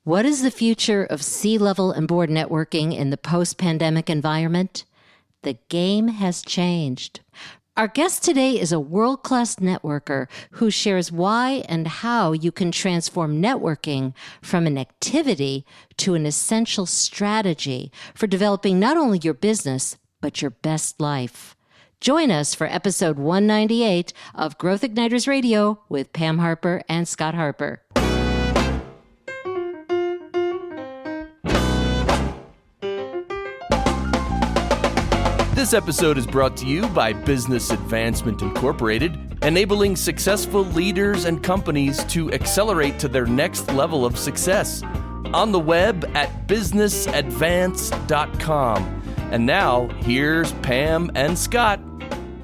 What is the future of C-level and board networking in the post-pandemic environment? The game has changed. Our guest today is a world-class networker who shares why and how you can transform networking from an activity to an essential strategy for developing not only your business, but your best life. Join us for episode 198 of Growth Igniters Radio with Pam Harper and Scott Harper. This episode is brought to you by Business Advancement Incorporated, enabling successful leaders and companies to accelerate to their next level of success. On the web at businessadvance.com. And now, here's Pam and Scott.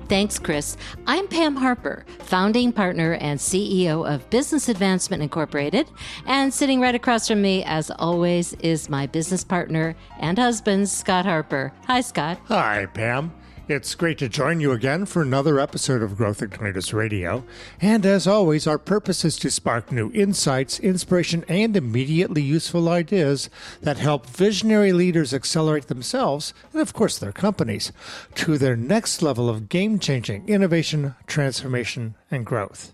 Thanks, Chris. I'm Pam Harper, founding partner and CEO of Business Advancement Incorporated. And sitting right across from me, as always, is my business partner and husband, Scott Harper. Hi, Scott. Hi, Pam. It's great to join you again for another episode of Growth Igniters Radio. And as always, our purpose is to spark new insights, inspiration, and immediately useful ideas that help visionary leaders accelerate themselves, and of course their companies, to their next level of game-changing innovation, transformation, and growth.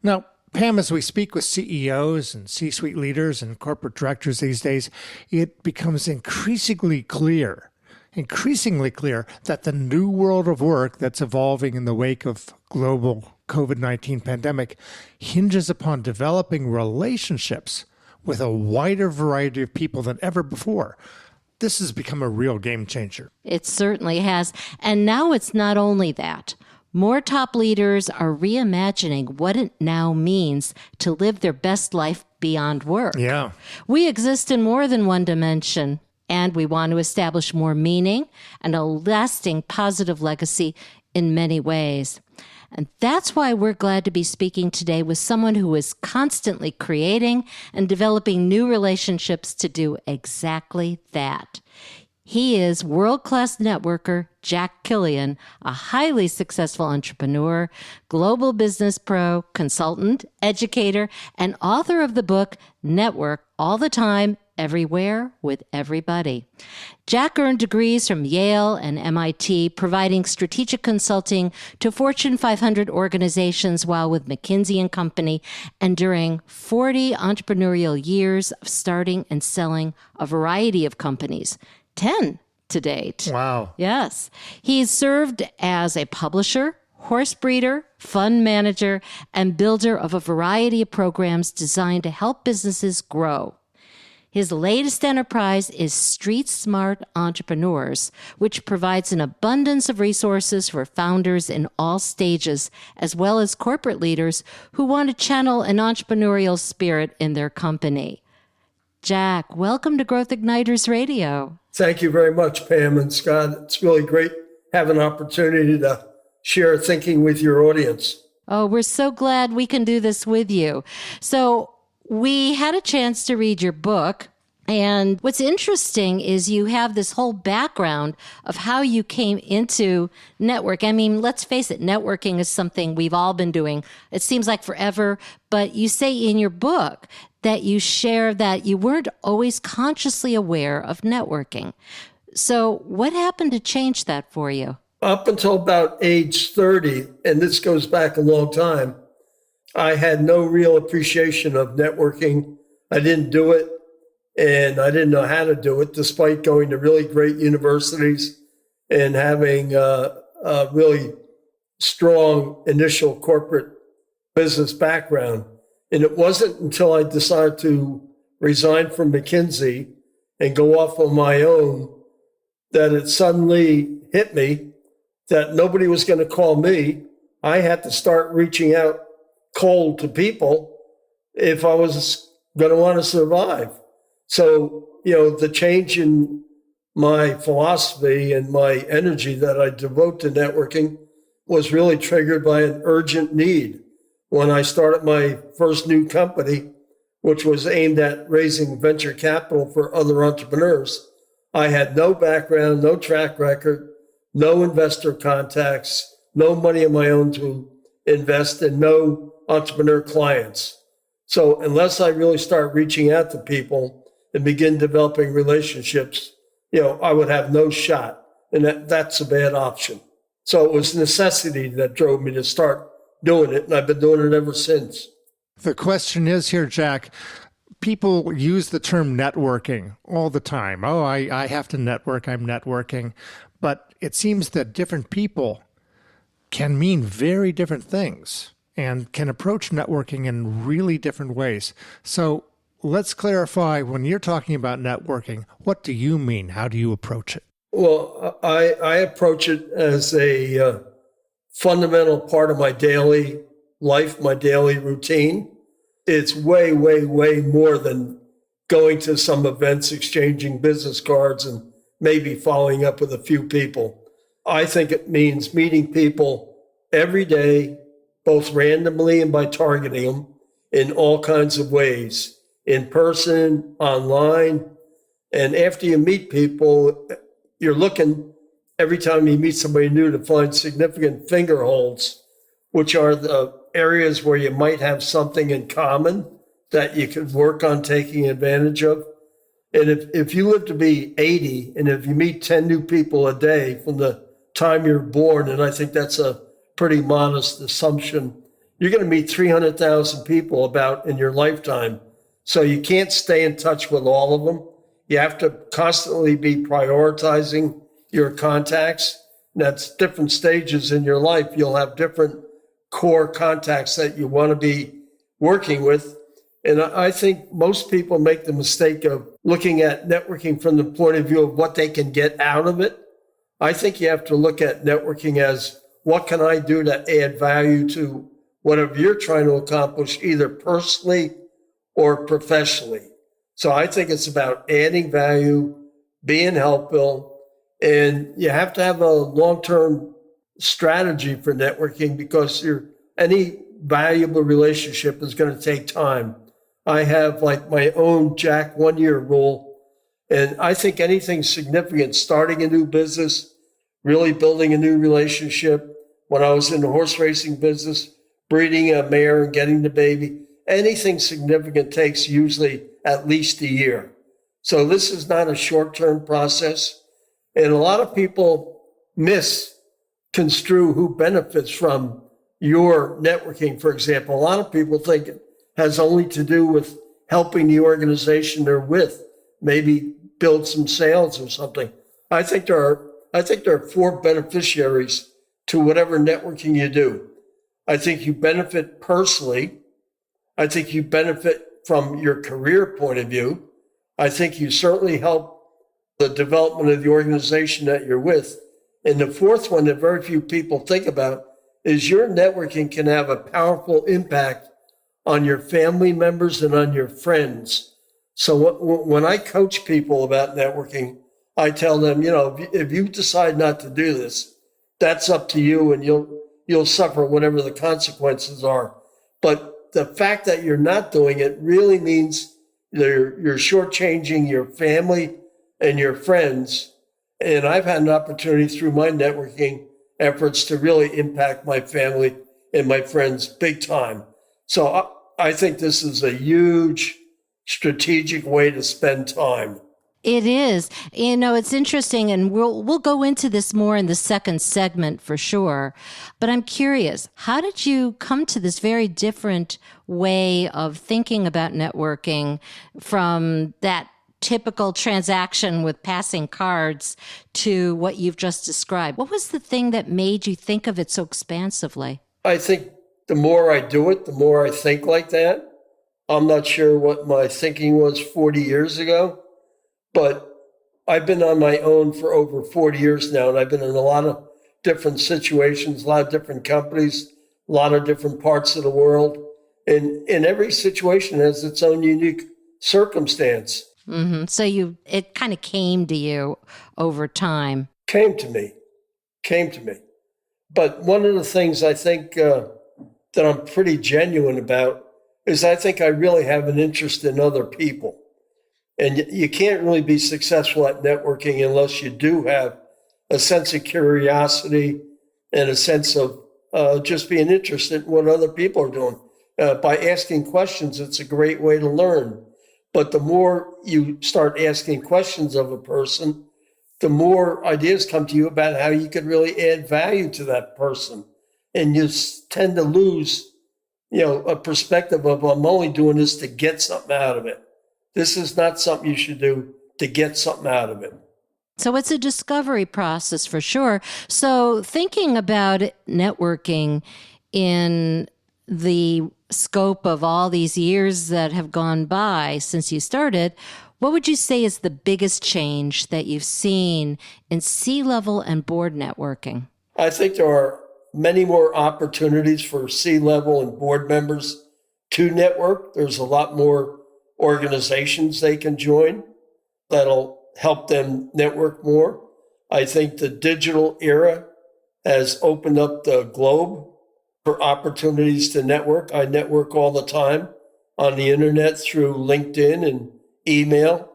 Now, Pam, as we speak with CEOs and C-suite leaders and corporate directors these days, it becomes increasingly clear that the new world of work that's evolving in the wake of global COVID-19 pandemic hinges upon developing relationships with a wider variety of people than ever before. This has become a real game changer. It certainly has. And now it's not only that. More top leaders are reimagining what it now means to live their best life beyond work. Yeah. We exist in more than one dimension. And we want to establish more meaning and a lasting positive legacy in many ways. And that's why we're glad to be speaking today with someone who is constantly creating and developing new relationships to do exactly that. He is world-class networker Jack Killian, a highly successful entrepreneur, global business pro, consultant, educator, and author of the book Network All the Time, Everywhere with Everybody. Jack earned degrees from Yale and MIT, providing strategic consulting to Fortune 500 organizations while with McKinsey & Company, and during 40 entrepreneurial years of starting and selling a variety of companies, 10 to date. Wow. Yes. He's served as a publisher, horse breeder, fund manager, and builder of a variety of programs designed to help businesses grow. His latest enterprise is Street Smart Entrepreneurs, which provides an abundance of resources for founders in all stages, as well as corporate leaders who want to channel an entrepreneurial spirit in their company. Jack, welcome to Growth Igniters Radio. Thank you very much, Pam and Scott. It's really great having an opportunity to share thinking with your audience. Oh, we're so glad we can do this with you. So, we had a chance to read your book, and what's interesting is you have this whole background of how you came into network. I mean, let's face it, networking is something we've all been doing. It seems like forever, but you say in your book that you share that you weren't always consciously aware of networking. So what happened to change that for you? Up until about age 30, and this goes back a long time, I had no real appreciation of networking. I didn't do it, and I didn't know how to do it, despite going to really great universities and having a really strong initial corporate business background. And it wasn't until I decided to resign from McKinsey and go off on my own that it suddenly hit me that nobody was going to call me. I had to start reaching out cold to people if I was going to want to survive. So, the change in my philosophy and my energy that I devote to networking was really triggered by an urgent need. When I started my first new company, which was aimed at raising venture capital for other entrepreneurs, I had no background, no track record, no investor contacts, no money of my own to invest, and no entrepreneur clients. So unless I really start reaching out to people and begin developing relationships, I would have no shot. And that's a bad option. So it was necessity that drove me to start doing it. And I've been doing it ever since. The question is here, Jack, people use the term networking all the time. Oh, I have to network, I'm networking. But it seems that different people can mean very different things and can approach networking in really different ways. So let's clarify, when you're talking about networking, what do you mean? How do you approach it? Well, I approach it as a fundamental part of my daily life, my daily routine. It's way, way, way more than going to some events, exchanging business cards, and maybe following up with a few people. I think it means meeting people every day, both randomly and by targeting them in all kinds of ways, in person, online. And after you meet people, you're looking every time you meet somebody new to find significant finger holds, which are the areas where you might have something in common that you could work on taking advantage of. And if you live to be 80, and if you meet 10 new people a day from the time you're born, and I think that's a pretty modest assumption, you're going to meet 300,000 people about in your lifetime. So you can't stay in touch with all of them. You have to constantly be prioritizing your contacts. And that's different stages in your life. You'll have different core contacts that you want to be working with. And I think most people make the mistake of looking at networking from the point of view of what they can get out of it. I think you have to look at networking as, what can I do to add value to whatever you're trying to accomplish, either personally or professionally. So I think it's about adding value, being helpful, and you have to have a long-term strategy for networking, because any valuable relationship is going to take time. I have like my own Jack 1-year rule, and I think anything significant, starting a new business, really building a new relationship. When I was in the horse racing business, breeding a mare and getting the baby, anything significant takes usually at least a year. So this is not a short-term process. And a lot of people misconstrue who benefits from your networking, for example. A lot of people think it has only to do with helping the organization they're with, maybe build some sales or something. I think there are 4 beneficiaries to whatever networking you do. I think you benefit personally. I think you benefit from your career point of view. I think you certainly help the development of the organization that you're with. And the 4th one that very few people think about is your networking can have a powerful impact on your family members and on your friends. So when I coach people about networking, I tell them, if you decide not to do this, that's up to you, and you'll suffer whatever the consequences are. But the fact that you're not doing it really means you're shortchanging your family and your friends. And I've had an opportunity through my networking efforts to really impact my family and my friends big time. So I think this is a huge strategic way to spend time. It is. It's interesting, and we'll go into this more in the second segment for sure. But I'm curious, how did you come to this very different way of thinking about networking from that typical transaction with passing cards to what you've just described? What was the thing that made you think of it so expansively? I think the more I do it, the more I think like that. I'm not sure what my thinking was 40 years ago. But I've been on my own for over 40 years now, and I've been in a lot of different situations, a lot of different companies, a lot of different parts of the world. And every situation has its own unique circumstance. Mm-hmm. So it kind of came to you over time. Came to me. But one of the things I think that I'm pretty genuine about is I think I really have an interest in other people. And you can't really be successful at networking unless you do have a sense of curiosity and a sense of just being interested in what other people are doing. By asking questions, it's a great way to learn. But the more you start asking questions of a person, the more ideas come to you about how you could really add value to that person. And you tend to lose, a perspective of, I'm only doing this to get something out of it. This is not something you should do to get something out of it. So it's a discovery process for sure. So thinking about networking in the scope of all these years that have gone by since you started, what would you say is the biggest change that you've seen in C-level and board networking? I think there are many more opportunities for C-level and board members to network. There's a lot more organizations they can join that'll help them network more. I think the digital era has opened up the globe for opportunities to network. I network all the time on the internet through LinkedIn and email.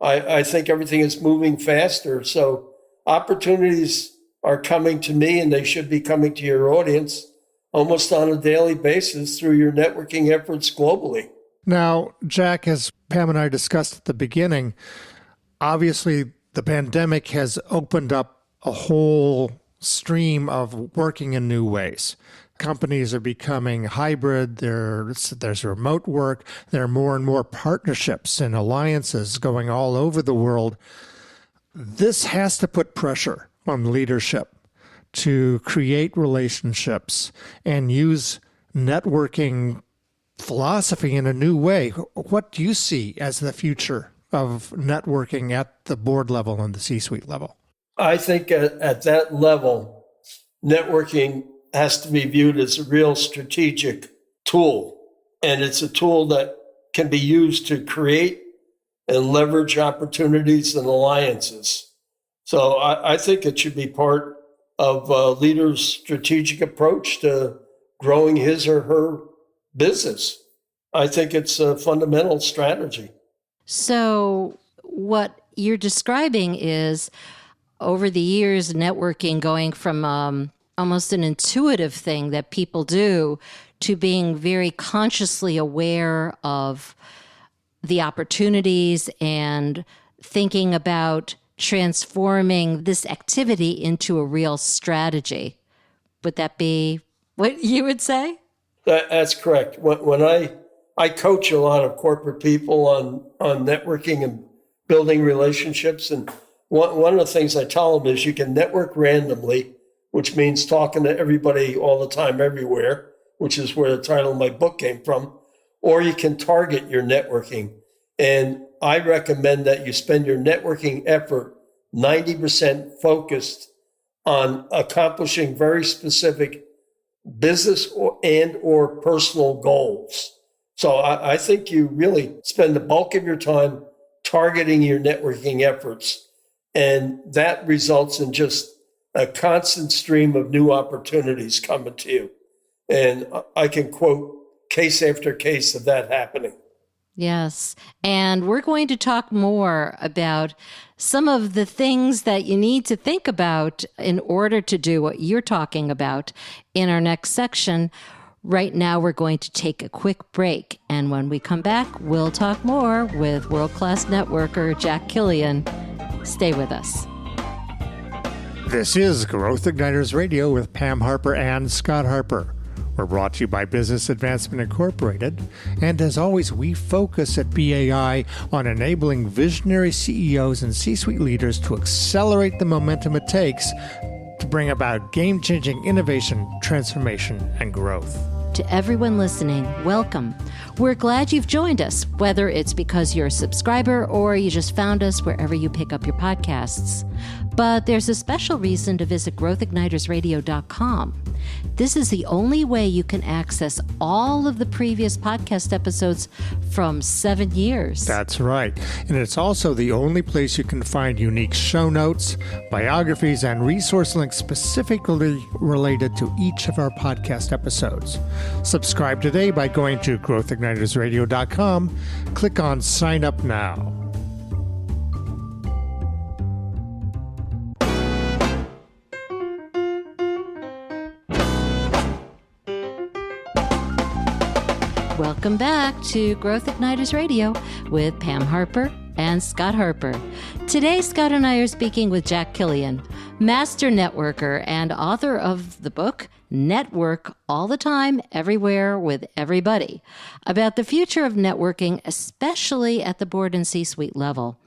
I think everything is moving faster. So opportunities are coming to me, and they should be coming to your audience almost on a daily basis through your networking efforts globally. Now, Jack, as Pam and I discussed at the beginning, obviously the pandemic has opened up a whole stream of working in new ways. Companies are becoming hybrid. There's remote work. There are more and more partnerships and alliances going all over the world. This has to put pressure on leadership to create relationships and use networking philosophy in a new way. What do you see as the future of networking at the board level and the C-suite level? I think at that level, networking has to be viewed as a real strategic tool. And it's a tool that can be used to create and leverage opportunities and alliances. So I think it should be part of a leader's strategic approach to growing his or her business. I think it's a fundamental strategy. So what you're describing is, over the years, networking going from almost an intuitive thing that people do to being very consciously aware of the opportunities and thinking about transforming this activity into a real strategy. Would that be what you would say? That's correct. When I coach a lot of corporate people on networking and building relationships, and one of the things I tell them is you can network randomly, which means talking to everybody all the time, everywhere, which is where the title of my book came from, or you can target your networking. And I recommend that you spend your networking effort 90% focused on accomplishing very specific business or personal goals. So I think you really spend the bulk of your time targeting your networking efforts, and that results in just a constant stream of new opportunities coming to you. And I can quote case after case of that happening. Yes. And we're going to talk more about some of the things that you need to think about in order to do what you're talking about in our next section. Right now, we're going to take a quick break. And when we come back, we'll talk more with world-class networker Jack Killian. Stay with us. This is Growth Igniters Radio with Pam Harper and Scott Harper. We're brought to you by Business Advancement Incorporated, and as always, we focus at BAI on enabling visionary CEOs and C-suite leaders to accelerate the momentum it takes to bring about game-changing innovation, transformation, and growth. To everyone listening, welcome. We're glad you've joined us, whether it's because you're a subscriber or you just found us wherever you pick up your podcasts. But there's a special reason to visit growthignitersradio.com. This is the only way you can access all of the previous podcast episodes from 7 years. That's right. And it's also the only place you can find unique show notes, biographies, and resource links specifically related to each of our podcast episodes. Subscribe today by going to growthignitersradio.com. Click on Sign Up Now. welcome back to Growth Igniters Radio with Pam Harper and Scott Harper. Today, Scott and I are speaking with Jack Killian, master networker and author of the book, Network All the Time, Everywhere with Everybody, about the future of networking, especially at the board and C-suite level.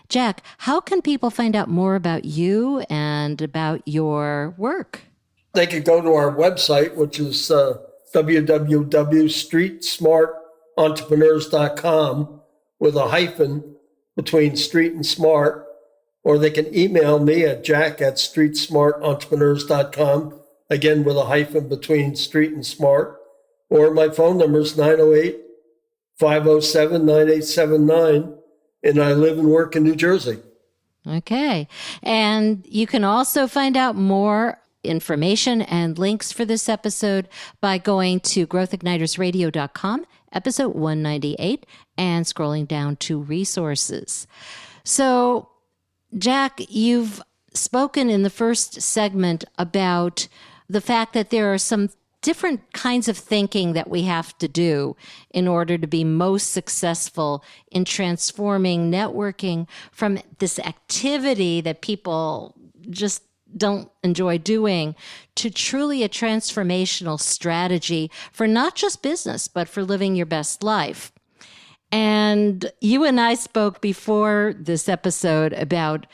Jack, how can people find out more about you and about your work? They could go to our website, which is www.streetsmartentrepreneurs.com with a hyphen between street and smart, or they can email me at jack@streetsmartentrepreneurs.com, again with a hyphen between street and smart, or my phone number is 908-507-9879, and I live and work in New Jersey. Okay. And you can also find out more information and links for this episode by going to growthignitersradio.com, episode 198, and scrolling down to resources. So, Jack, you've spoken in the first segment about the fact that there are some different kinds of thinking that we have to do in order to be most successful in transforming networking from this activity that people just don't enjoy doing to truly a transformational strategy for not just business, but for living your best life. And you and I spoke before this episode about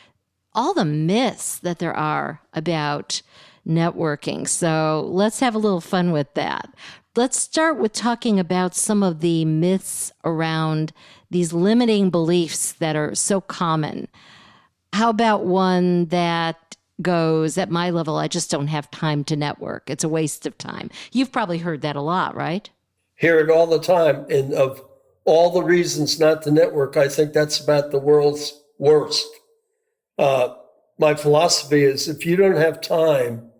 all the myths that there are about networking. So let's have a little fun with that. Let's start with talking about some of the myths around these limiting beliefs that are so common. How about one that goes, at my level, I just don't have time to network. It's a waste of time. You've probably heard that a lot, right? Hear it all the time. And of all the reasons not to network, I think that's about the world's worst. My philosophy is if you don't have time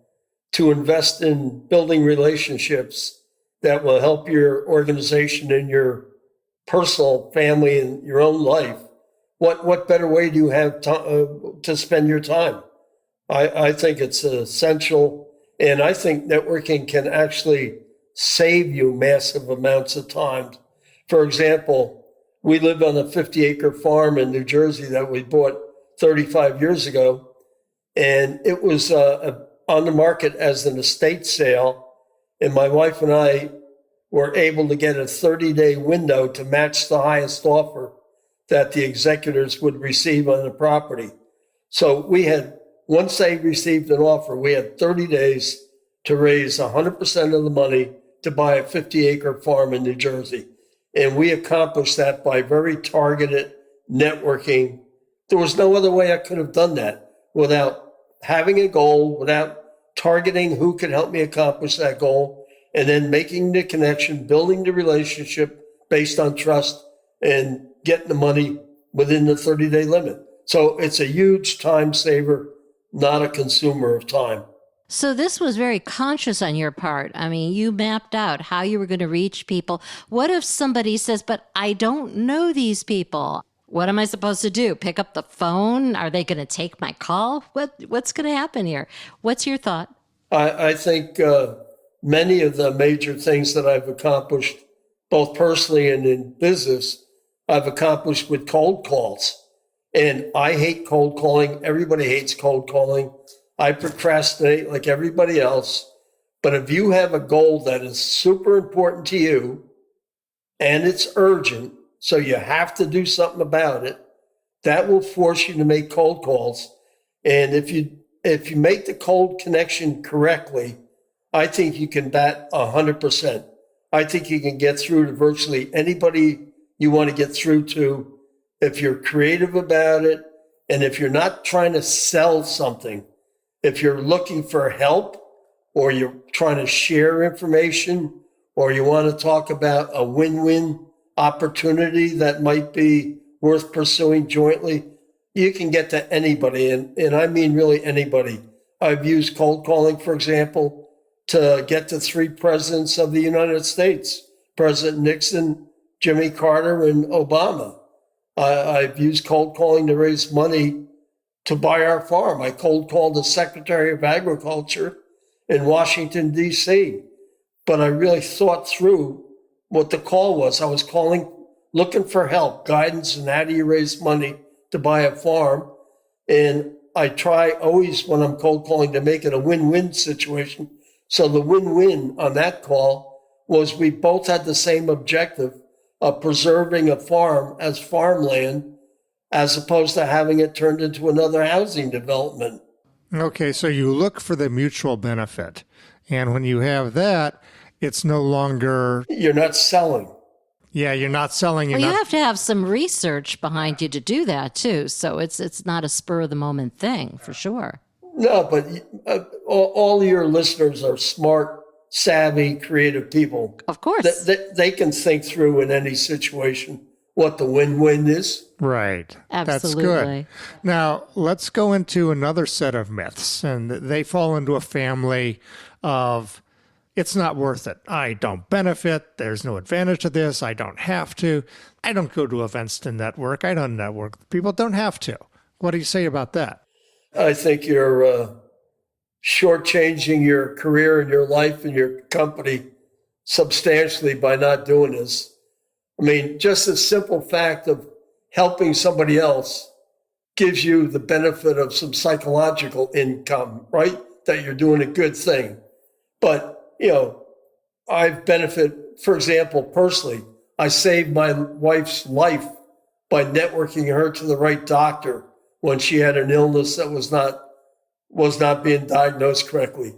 to invest in building relationships that will help your organization and your personal family and your own life, what better way do you have to spend your time? I think it's essential, and I think networking can actually save you massive amounts of time. For example, we live on a 50-acre farm in New Jersey that we bought 35 years ago, and it was on the market as an estate sale, and my wife and I were able to get a 30-day window to match the highest offer that the executors would receive on the property. So we had, once they received an offer, we had 30 days to raise 100% of the money to buy a 50-acre farm in New Jersey. And we accomplished that by very targeted networking. There was no other way I could have done that without having a goal, without targeting who could help me accomplish that goal, and then making the connection, building the relationship based on trust, and getting the money within the 30-day limit. So it's a huge time saver, not a consumer of time. So this was very conscious on your part. I mean, you mapped out how you were going to reach people. What if somebody says, but I don't know these people? What am I supposed to do? Pick up the phone? Are they going to take my call? What's going to happen here? What's your thought? I think many of the major things that I've accomplished, both personally and in business, I've accomplished with cold calls. And I hate cold calling. Everybody hates cold calling. I procrastinate like everybody else. But if you have a goal that is super important to you and it's urgent, so you have to do something about it, that will force you to make cold calls. And if you make the cold connection correctly, I think you can bat 100%. I think you can get through to virtually anybody you want to get through to if you're creative about it, and if you're not trying to sell something. If you're looking for help, or you're trying to share information, or you want to talk about a win-win opportunity that might be worth pursuing jointly, you can get to anybody, and I mean really anybody. I've used cold calling, for example, to get to 3 presidents of the United States, President Nixon, Jimmy Carter, and Obama. I've used cold calling to raise money to buy our farm. I cold called the Secretary of Agriculture in Washington, D.C., but I really thought through what the call was. I was calling, looking for help, guidance, and how do you raise money to buy a farm. And I try always when I'm cold calling to make it a win-win situation. So the win-win on that call was we both had the same objective of preserving a farm as farmland as opposed to having it turned into another housing development. Okay, so you look for the mutual benefit. And when you have that, it's no longer... You're not selling. Yeah, you're not selling. Well, you have to have some research behind you to do that, too. So it's not a spur-of-the-moment thing, for sure. No, but all your listeners are smart, savvy, creative people. Of course. They can think through in any situation what the win-win is. Right. Absolutely. That's good. Now, let's go into another set of myths, and they fall into a family of it's not worth it. I don't benefit. There's no advantage to this. I don't have to. I don't go to events to network. I don't network. People don't have to. What do you say about that? I think you're shortchanging your career and your life and your company substantially by not doing this. I mean, just the simple fact of helping somebody else gives you the benefit of some psychological income, right? That you're doing a good thing. But, I've benefited, for example, personally, I saved my wife's life by networking her to the right doctor when she had an illness that was not being diagnosed correctly.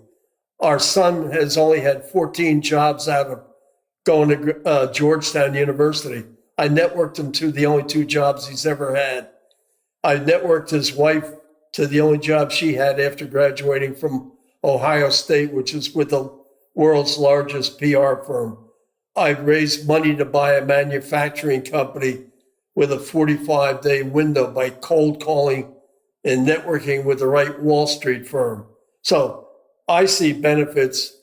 Our son has only had 14 jobs out of going to Georgetown University. I networked him to the only 2 jobs he's ever had. I networked his wife to the only job she had after graduating from Ohio State, which is with the world's largest PR firm. I raised money to buy a manufacturing company with a 45-day window by cold calling and networking with the right Wall Street firm. So I see benefits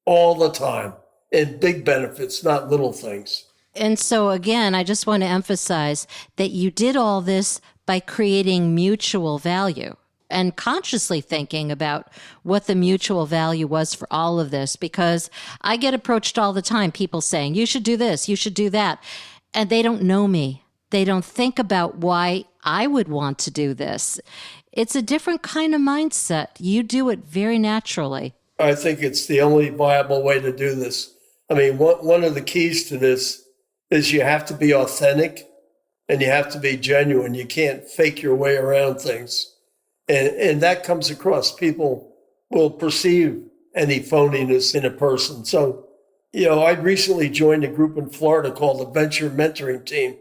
all the time, and big benefits, not little things. And so, again, I just want to emphasize that you did all this by creating mutual value and consciously thinking about what the mutual value was for all of this, because I get approached all the time, people saying, you should do this, you should do that. And they don't know me. They don't think about why I would want to do this. It's a different kind of mindset. You do it very naturally. I think it's the only viable way to do this. I mean, one of the keys to this is you have to be authentic and you have to be genuine. You can't fake your way around things. And that comes across. People will perceive any phoniness in a person. So, I recently joined a group in Florida called the Venture Mentoring Team.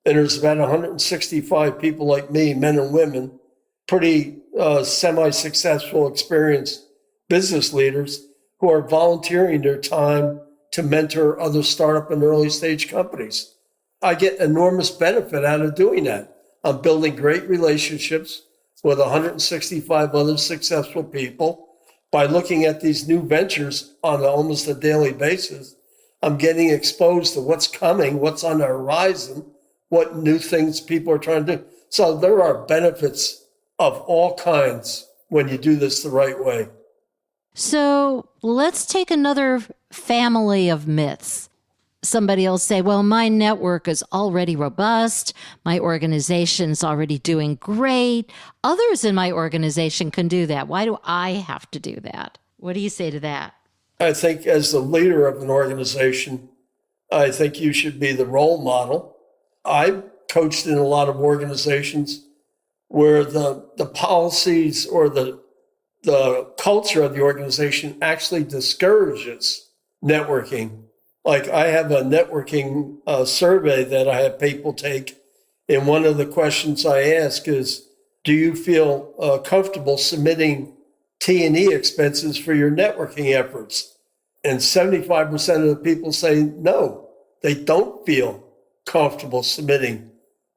And there's about 165 people like me, men and women, pretty semi-successful, experienced business leaders who are volunteering their time to mentor other startup and early stage companies. I get enormous benefit out of doing that. I'm building great relationships with 165 other successful people. By looking at these new ventures on almost a daily basis, I'm getting exposed to what's coming, what's on the horizon, what new things people are trying to do. So there are benefits of all kinds when you do this the right way. So let's take another family of myths. Somebody will say, well, my network is already robust. My organization's already doing great. Others in my organization can do that. Why do I have to do that? What do you say to that? I think as the leader of an organization, I think you should be the role model. I've coached in a lot of organizations where the policies or the culture of the organization actually discourages networking. Like I have a networking survey that I have people take. And one of the questions I ask is, do you feel comfortable submitting T&E expenses for your networking efforts? And 75% of the people say no, they don't feel comfortable submitting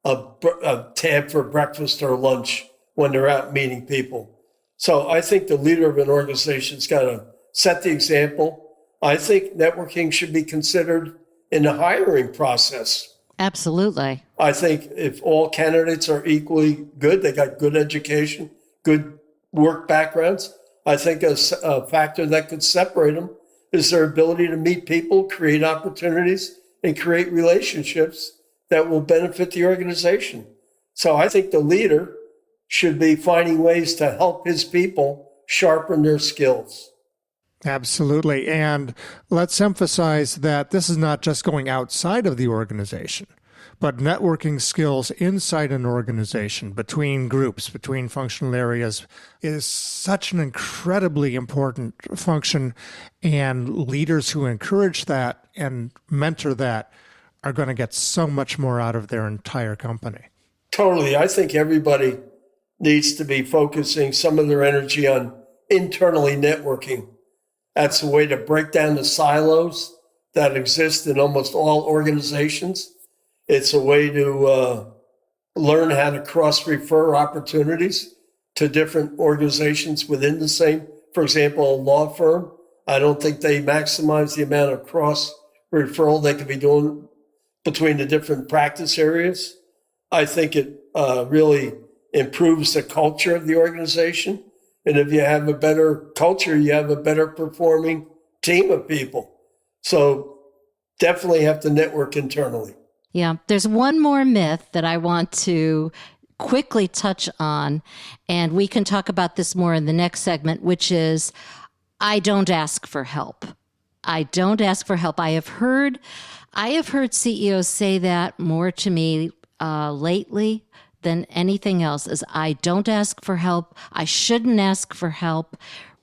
a tab for breakfast or lunch when they're out meeting people. So I think the leader of an organization's got to set the example. I think networking should be considered in the hiring process. Absolutely. I think if all candidates are equally good, they got good education, good work backgrounds, I think a factor that could separate them is their ability to meet people, create opportunities, and create relationships that will benefit the organization. So I think the leader should be finding ways to help his people sharpen their skills. Absolutely. And let's emphasize that this is not just going outside of the organization, but networking skills inside an organization, between groups, between functional areas, is such an incredibly important function. And leaders who encourage that and mentor that are going to get so much more out of their entire company. Totally. I think everybody needs to be focusing some of their energy on internally networking. That's a way to break down the silos that exist in almost all organizations. It's a way to learn how to cross-refer opportunities to different organizations within the same. For example, a law firm, I don't think they maximize the amount of cross-referral they could be doing between the different practice areas. I think it really improves the culture of the organization. And if you have a better culture, you have a better performing team of people. So definitely have to network internally. Yeah, there's one more myth that I want to quickly touch on, and we can talk about this more in the next segment, which is, I don't ask for help. I don't ask for help. I have heard CEOs say that more to me lately than anything else, is I don't ask for help. I shouldn't ask for help.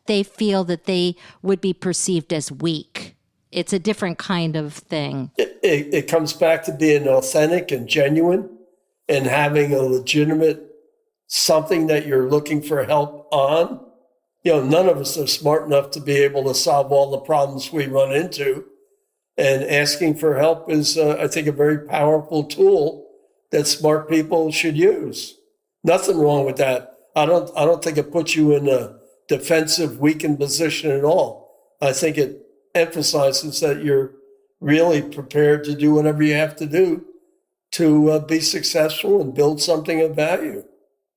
They feel that they would be perceived as weak. It's a different kind of thing. It comes back to being authentic and genuine and having a legitimate something that you're looking for help on. You know, none of us are smart enough to be able to solve all the problems we run into. And asking for help is, I think, a very powerful tool that smart people should use. Nothing wrong with that. I don't think it puts you in a defensive, weakened position at all. I think it emphasizes that you're really prepared to do whatever you have to do to be successful and build something of value.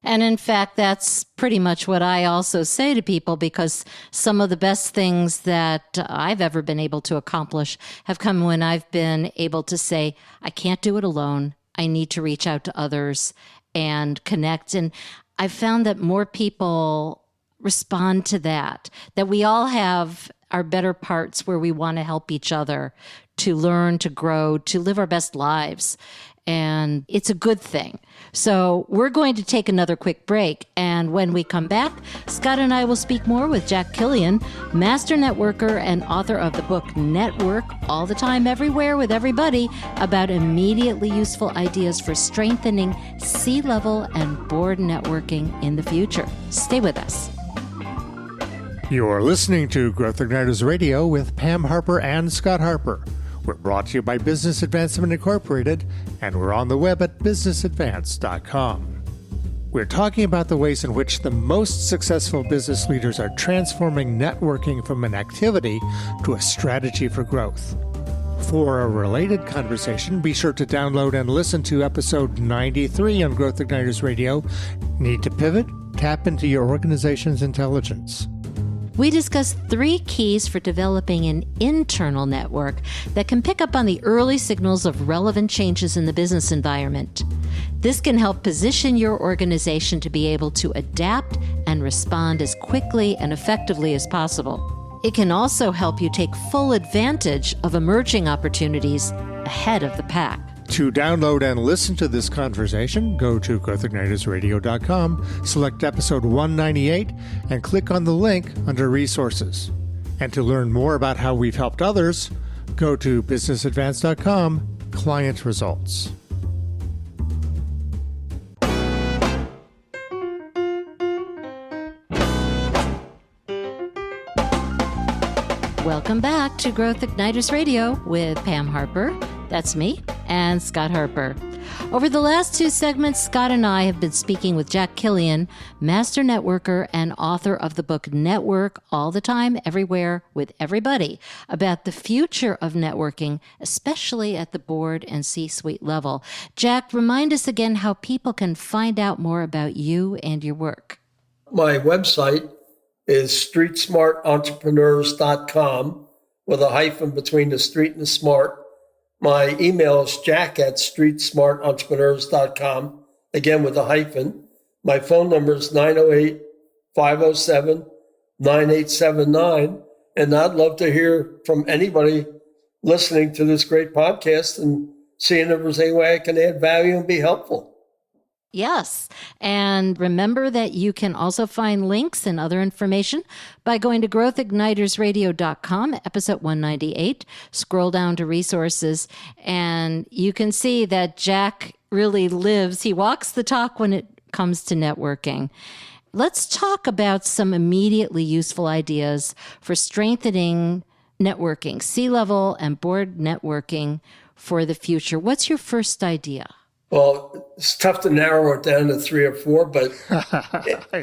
And in fact, that's pretty much what I also say to people, because some of the best things that I've ever been able to accomplish have come when I've been able to say, I can't do it alone. I need to reach out to others and connect. And I've found that more people respond to that we all have our better parts where we want to help each other to learn, to grow, to live our best lives. And it's a good thing. So we're going to take another quick break. And when we come back, Scott and I will speak more with Jack Killian, master networker and author of the book Network All the Time, Everywhere with Everybody, about immediately useful ideas for strengthening C-level and board networking in the future. Stay with us. You're listening to Growth Igniters Radio with Pam Harper and Scott Harper. We're brought to you by Business Advancement Incorporated, and we're on the web at businessadvance.com. We're talking about the ways in which the most successful business leaders are transforming networking from an activity to a strategy for growth. For a related conversation, be sure to download and listen to episode 93 on Growth Igniters Radio. Need to pivot? Tap into your organization's intelligence. We discuss 3 keys for developing an internal network that can pick up on the early signals of relevant changes in the business environment. This can help position your organization to be able to adapt and respond as quickly and effectively as possible. It can also help you take full advantage of emerging opportunities ahead of the pack. To download and listen to this conversation, go to growthignitersradio.com, select episode 198, and click on the link under Resources. And to learn more about how we've helped others, go to businessadvance.com, Client Results. Welcome back to Growth Igniters Radio with Pam Harper, that's me, and Scott Harper. Over the last 2 segments, Scott and I have been speaking with Jack Killian, master networker and author of the book Network All the Time, Everywhere with Everybody, about the future of networking, especially at the board and C-suite level. Jack, remind us again how people can find out more about you and your work. My website is streetsmartentrepreneurs.com with a hyphen between the street and the smart. My email is jack@streetsmartentrepreneurs.com, again with a hyphen. My phone number is 908-507-9879. And I'd love to hear from anybody listening to this great podcast and seeing if there's any way I can add value and be helpful. Yes. And remember that you can also find links and other information by going to growthignitersradio.com, episode 198. Scroll down to resources, and you can see that Jack really lives. He walks the talk when it comes to networking. Let's talk about some immediately useful ideas for strengthening networking, C-level and board networking for the future. What's your first idea? Well, it's tough to narrow it down to 3 or 4, but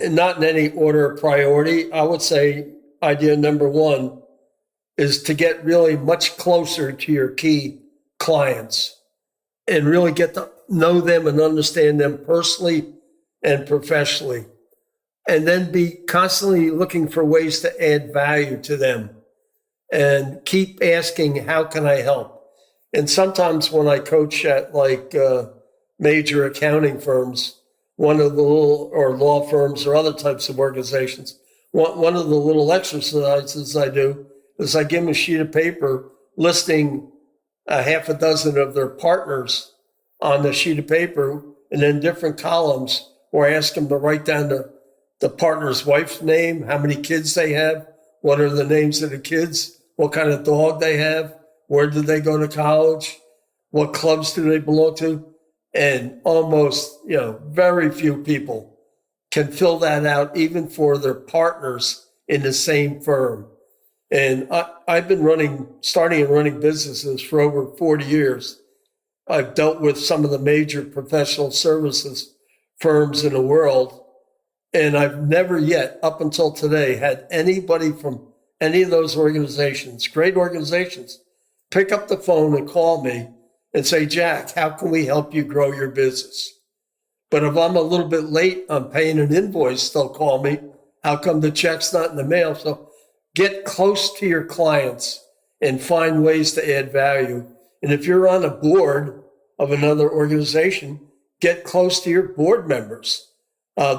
not in any order of priority. I would say idea number 1 is to get really much closer to your key clients and really get to know them and understand them personally and professionally. And then be constantly looking for ways to add value to them and keep asking, how can I help? And sometimes when I coach at major accounting firms, one of the little, or law firms or other types of organizations, one of the little exercises I do is I give them a sheet of paper listing a half a dozen of their partners on the sheet of paper, and then different columns where I ask them to write down the partner's wife's name, how many kids they have, what are the names of the kids, what kind of dog they have, where did they go to college, what clubs do they belong to. And almost, very few people can fill that out, even for their partners in the same firm. And I've been starting and running businesses for over 40 years. I've dealt with some of the major professional services firms in the world. And I've never yet, up until today, had anybody from any of those organizations, great organizations, pick up the phone and call me and say, Jack, how can we help you grow your business? But if I'm a little bit late on paying an invoice, they'll call me. How come the check's not in the mail? So get close to your clients and find ways to add value. And if you're on a board of another organization, get close to your board members.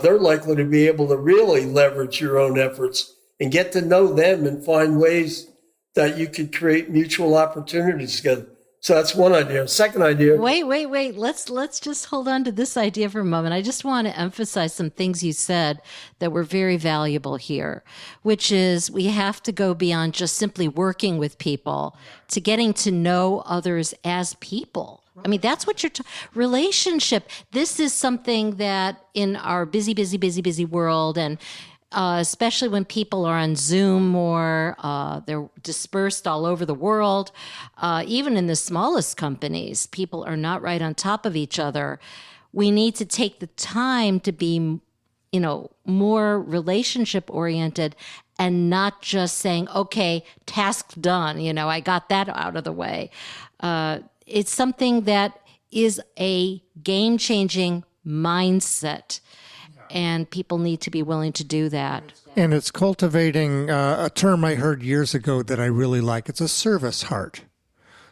They're likely to be able to really leverage your own efforts and get to know them and find ways that you could create mutual opportunities together. So that's one idea. Second idea. Wait. Let's just hold on to this idea for a moment. I just want to emphasize some things you said that were very valuable here, which is we have to go beyond just simply working with people to getting to know others as people. I mean, that's what relationship. This is something that in our busy world, and especially when people are on Zoom or they're dispersed all over the world, even in the smallest companies, people are not right on top of each other. We need to take the time to be, more relationship oriented and not just saying, okay, task done. I got that out of the way. It's something that is a game-changing mindset. And people need to be willing to do that. And it's cultivating a term I heard years ago that I really like. It's a service heart.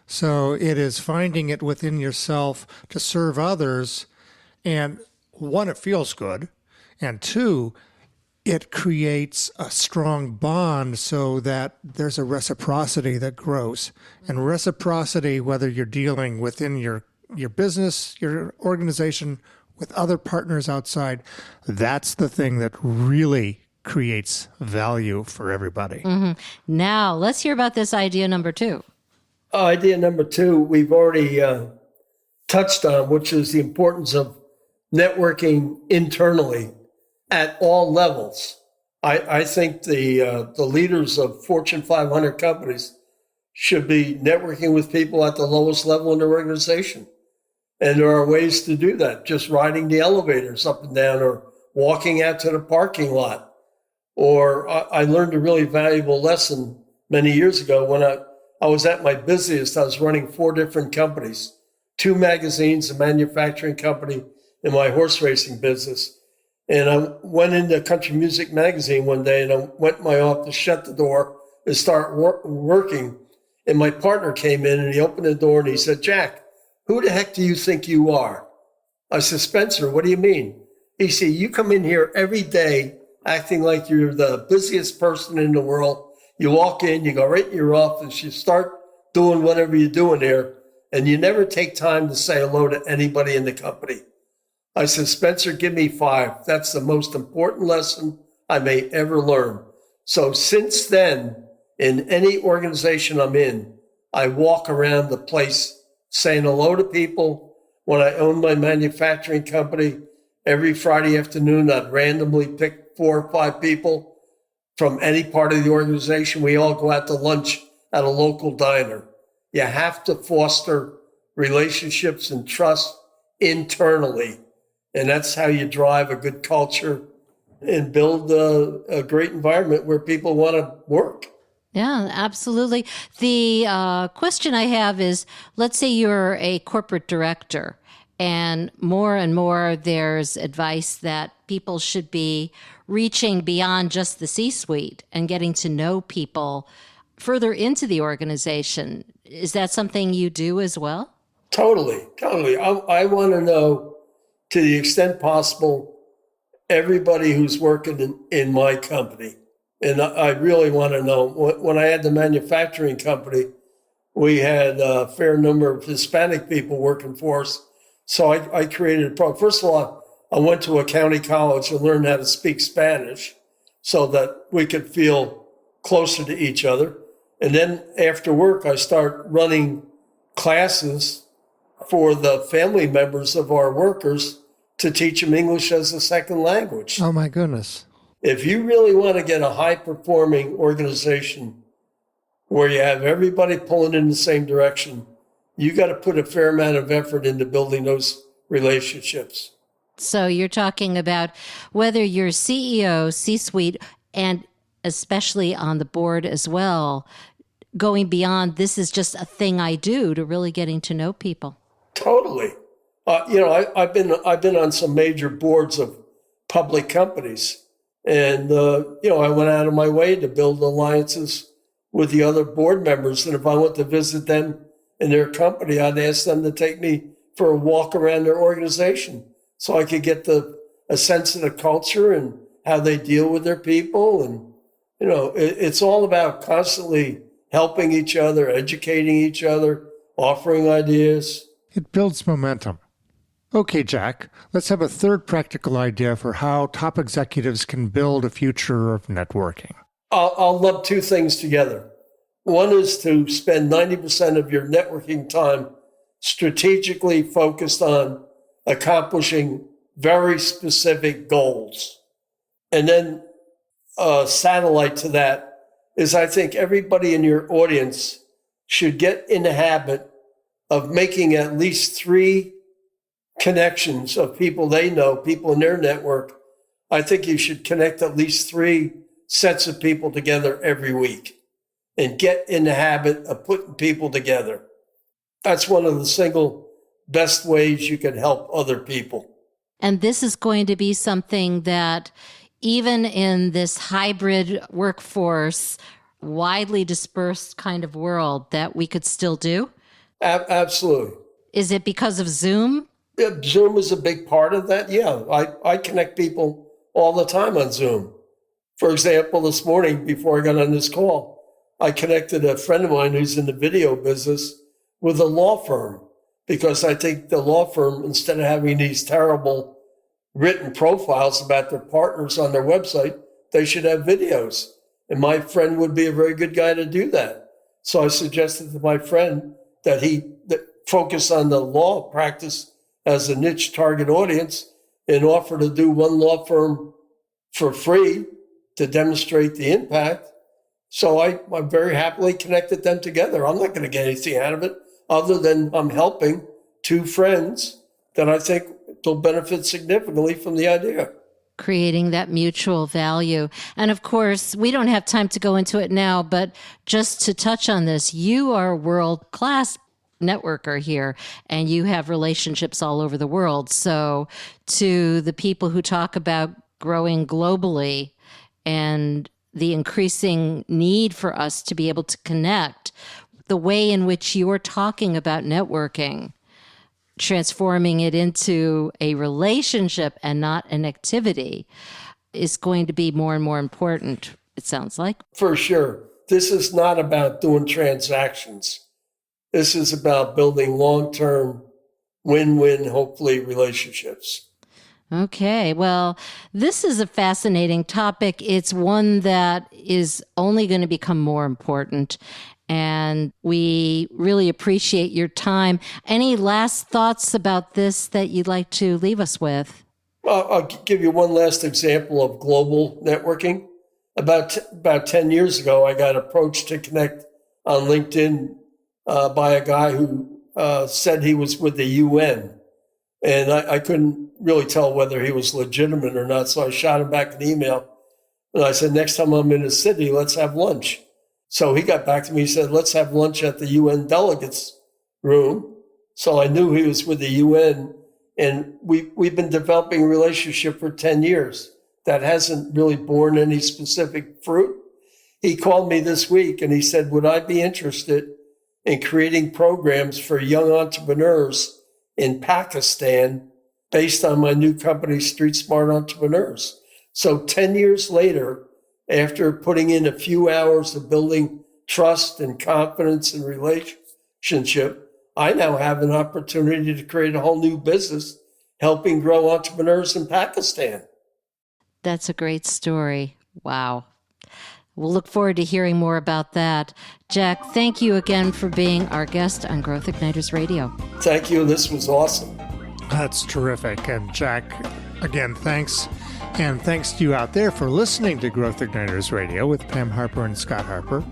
So it is finding it within yourself to serve others. And 1, it feels good. And 2, it creates a strong bond so that there's a reciprocity that grows. And reciprocity, whether you're dealing within your business, your organization, with other partners outside, that's the thing that really creates value for everybody. Mm-hmm. Now, let's hear about this idea number 2. Idea number 2, we've already touched on, which is the importance of networking internally at all levels. I think the leaders of Fortune 500 companies should be networking with people at the lowest level in their organization. And there are ways to do that, just riding the elevators up and down or walking out to the parking lot. Or I learned a really valuable lesson many years ago when I was at my busiest. I was running 4 different companies, 2 magazines, a manufacturing company, and my horse racing business. And I went into Country Music Magazine one day and I went in my office, shut the door, and start working. And my partner came in and he opened the door and he said, Jack, who the heck do you think you are? I said, Spencer, what do you mean? He said, you come in here every day acting like you're the busiest person in the world. You walk in, you go right in your office, you start doing whatever you're doing there, and you never take time to say hello to anybody in the company. I said, Spencer, give me 5. That's the most important lesson I may ever learn. So since then, in any organization I'm in, I walk around the place saying hello to people. When I owned my manufacturing company, every Friday afternoon, I'd randomly pick 4 or 5 people from any part of the organization. We all go out to lunch at a local diner. You have to foster relationships and trust internally. And that's how you drive a good culture and build a great environment where people want to work. Yeah, absolutely. The question I have is, let's say you're a corporate director, and more there's advice that people should be reaching beyond just the C-suite and getting to know people further into the organization. Is that something you do as well? Totally. I want to know, to the extent possible, everybody who's working in my company. And I really want to know. When I had the manufacturing company, we had a fair number of Hispanic people working for us. So I created a program. First of all, I went to a county college and learned how to speak Spanish so that we could feel closer to each other. And then after work, I started running classes for the family members of our workers to teach them English as a second language. Oh, my goodness. If you really want to get a high-performing organization where you have everybody pulling in the same direction, you got to put a fair amount of effort into building those relationships. So you're talking about whether you're CEO, C-suite, and especially on the board as well, going beyond this is just a thing I do to really getting to know people. Totally. I've been on some major boards of public companies, and I went out of my way to build alliances with the other board members. And if I went to visit them in their company, I'd ask them to take me for a walk around their organization so I could get a sense of the culture and how they deal with their people. And it's all about constantly helping each other, educating each other, offering ideas. It builds momentum. Okay, Jack, let's have a third practical idea for how top executives can build a future of networking. I'll lump 2 things together. One is to spend 90% of your networking time strategically focused on accomplishing very specific goals. And then a satellite to that is I think everybody in your audience should get in the habit of making at least 3 connections of people they know, people in their network. I think you should connect at least 3 sets of people together every week and get in the habit of putting people together. That's one of the single best ways you can help other people. And this is going to be something that even in this hybrid workforce, widely dispersed kind of world, that we could still do? Absolutely. Is it because of Zoom? Yeah, Zoom is a big part of that. Yeah, I connect people all the time on Zoom. For example, this morning, before I got on this call, I connected a friend of mine who's in the video business with a law firm, because I think the law firm, instead of having these terrible written profiles about their partners on their website, they should have videos. And my friend would be a very good guy to do that. So I suggested to my friend that he focus on the law practice as a niche target audience and offer to do one law firm for free to demonstrate the impact. So I very happily connected them together. I'm not going to get anything out of it other than I'm helping 2 friends that I think will benefit significantly from the idea. Creating that mutual value. And of course, we don't have time to go into it now, but just to touch on this, you are a world-class networker here, and you have relationships all over the world. So to the people who talk about growing globally and the increasing need for us to be able to connect, the way in which you're talking about networking, transforming it into a relationship and not an activity, is going to be more and more important, it sounds like. For sure. This is not about doing transactions. This is about building long-term, win-win, hopefully, relationships. Okay, well, this is a fascinating topic. It's one that is only going to become more important, and we really appreciate your time. Any last thoughts about this that you'd like to leave us with? Well, I'll give you one last example of global networking. About 10 years ago, I got approached to connect on LinkedIn by a guy who said he was with the UN. And I couldn't really tell whether he was legitimate or not. So I shot him back an email. And I said, next time I'm in a city, let's have lunch. So he got back to me. He said, let's have lunch at the UN delegates room. So I knew he was with the UN. And we've been developing a relationship for 10 years. That hasn't really borne any specific fruit. He called me this week and he said, would I be interested in creating programs for young entrepreneurs in Pakistan based on my new company, Street Smart Entrepreneurs? So 10 years later, after putting in a few hours of building trust and confidence and relationship, I now have an opportunity to create a whole new business helping grow entrepreneurs in Pakistan. That's a great story. Wow. We'll look forward to hearing more about that. Jack, thank you again for being our guest on Growth Igniters Radio. Thank you. This was awesome. That's terrific. And Jack, again, thanks. And thanks to you out there for listening to Growth Igniters Radio with Pam Harper and Scott Harper.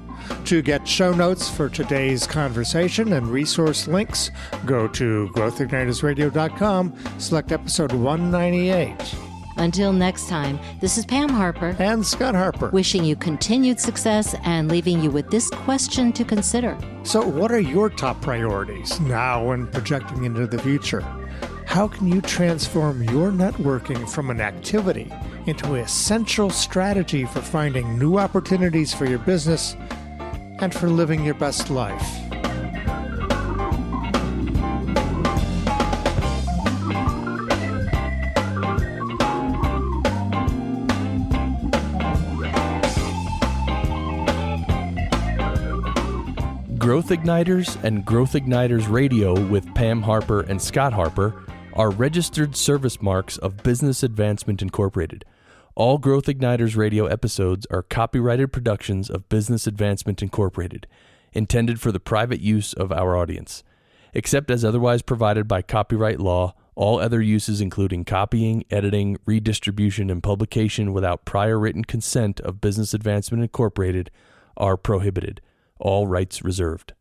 To get show notes for today's conversation and resource links, go to growthignitersradio.com, select episode 198. Until next time, this is Pam Harper And Scott Harper. wishing you continued success and leaving you with this question to consider. So what are your top priorities now and projecting into the future? How can you transform your networking from an activity into an essential strategy for finding new opportunities for your business and for living your best life? Growth Igniters and Growth Igniters Radio with Pam Harper and Scott Harper are registered service marks of Business Advancement Incorporated. All Growth Igniters Radio episodes are copyrighted productions of Business Advancement Incorporated, intended for the private use of our audience. Except as otherwise provided by copyright law, all other uses including copying, editing, redistribution, and publication without prior written consent of Business Advancement Incorporated are prohibited. All rights reserved.